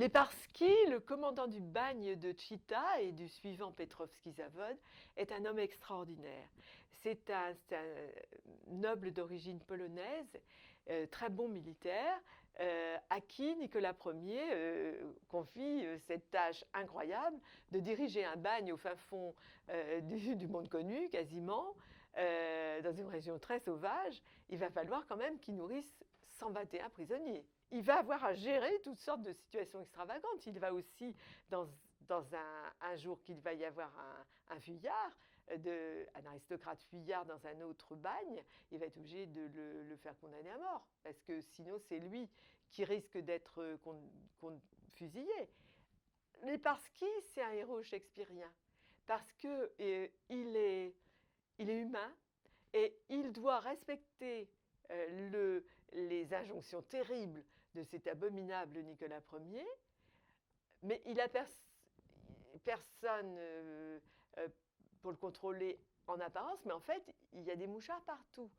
Leparski, le commandant du bagne de Tchita et du suivant Petrovski-Zavod, est un homme extraordinaire. C'est un noble d'origine polonaise, très bon militaire, à qui Nicolas Ier confie cette tâche incroyable de diriger un bagne au fin fond du monde connu, quasiment, dans une région très sauvage. Il va falloir quand même qu'il nourrisse 121 prisonniers. Il va avoir à gérer toutes sortes de situations extravagantes. Il va aussi, dans un jour qu'il va y avoir un fuyard, un aristocrate fuyard dans un autre bagne, il va être obligé de le faire condamner à mort, parce que sinon c'est lui qui risque d'être fusillé. Leparski, c'est un héros shakespearien, parce que il est humain et il doit respecter les injonctions terribles de cet abominable Nicolas Ier, mais il n'a personne pour le contrôler en apparence, mais en fait, il y a des mouchards partout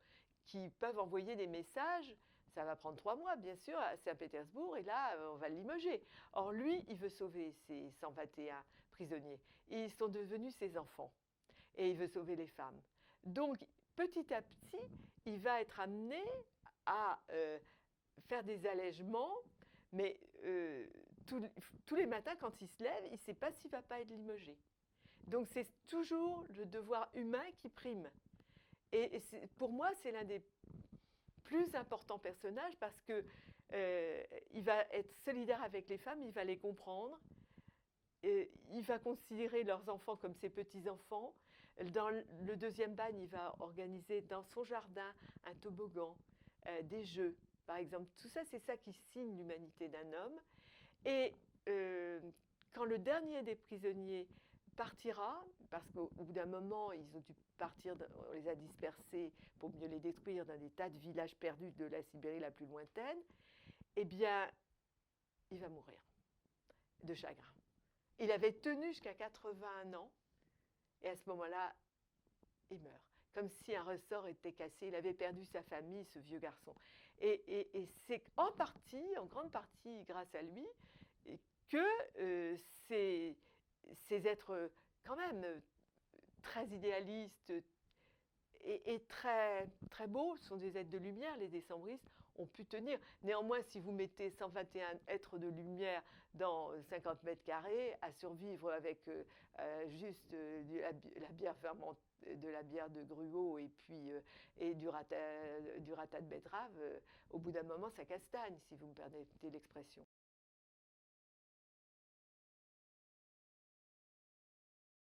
qui peuvent envoyer des messages. Ça va prendre 3 mois, bien sûr, à Saint-Pétersbourg, et là, on va le limoger. Or, lui, il veut sauver ces 121 prisonniers. Ils sont devenus ses enfants, et il veut sauver les femmes. Donc, petit à petit, il va être amené à faire des allègements, mais tous les matins, quand il se lève, il ne sait pas s'il ne va pas être limogé. Donc, c'est toujours le devoir humain qui prime. Et pour moi, c'est l'un des plus importants personnages parce que il va être solidaire avec les femmes, il va les comprendre, il va considérer leurs enfants comme ses petits-enfants. Dans le deuxième bagne, il va organiser dans son jardin un toboggan, des jeux, par exemple. Tout ça, c'est ça qui signe l'humanité d'un homme. Et quand le dernier des prisonniers partira, parce qu'au bout d'un moment, ils ont dû partir, on les a dispersés pour mieux les détruire dans des tas de villages perdus de la Sibérie la plus lointaine, eh bien, il va mourir de chagrin. Il avait tenu jusqu'à 81 ans, et à ce moment-là, il meurt. Comme si un ressort était cassé. Il avait perdu sa famille, ce vieux garçon. Et c'est en grande partie, grâce à lui, que ces êtres, quand même, très idéalistes et très, très beaux, sont des êtres de lumière, les décembristes, ont pu tenir. Néanmoins, si vous mettez 121 êtres de lumière dans 50 mètres carrés, à survivre avec juste la bière fermentée, de la bière de gruau et puis et du rata de betterave, au bout d'un moment, ça castagne, si vous me permettez l'expression.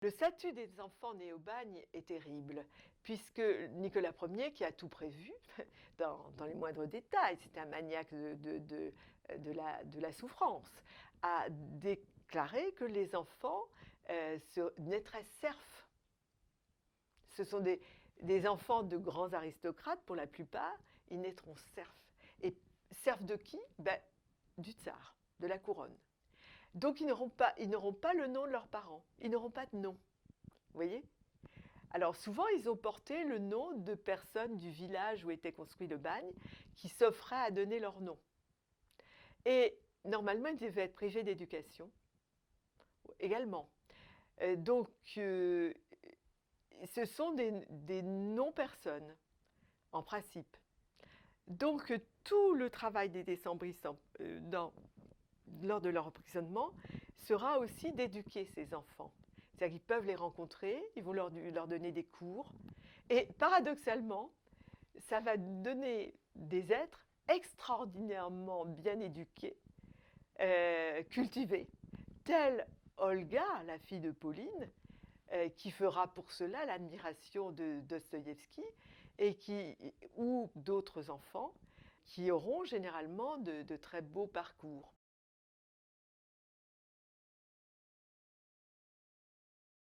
Le statut des enfants nés au bagne est terrible, puisque Nicolas Ier, qui a tout prévu, dans les moindres détails, c'est un maniaque de la souffrance, a déclaré que les enfants naîtraient serfs. Ce sont des enfants de grands aristocrates, pour la plupart, ils naîtront serfs. Et serfs de qui? Du tsar, de la couronne. Donc ils n'auront pas le nom de leurs parents, ils n'auront pas de nom. Vous voyez? Alors souvent, ils ont porté le nom de personnes du village où était construit le bagne, qui s'offraient à donner leur nom. Et normalement, ils devaient être privés d'éducation également. Donc, ce sont des non-personnes, en principe. Donc, tout le travail des décembristes lors de leur emprisonnement sera aussi d'éduquer ces enfants. C'est-à-dire qu'ils peuvent les rencontrer, ils vont leur donner des cours. Et paradoxalement, ça va donner des êtres extraordinairement bien éduqués, cultivés, telle Olga, la fille de Pauline, qui fera pour cela l'admiration de Dostoïevski, ou d'autres enfants qui auront généralement de très beaux parcours.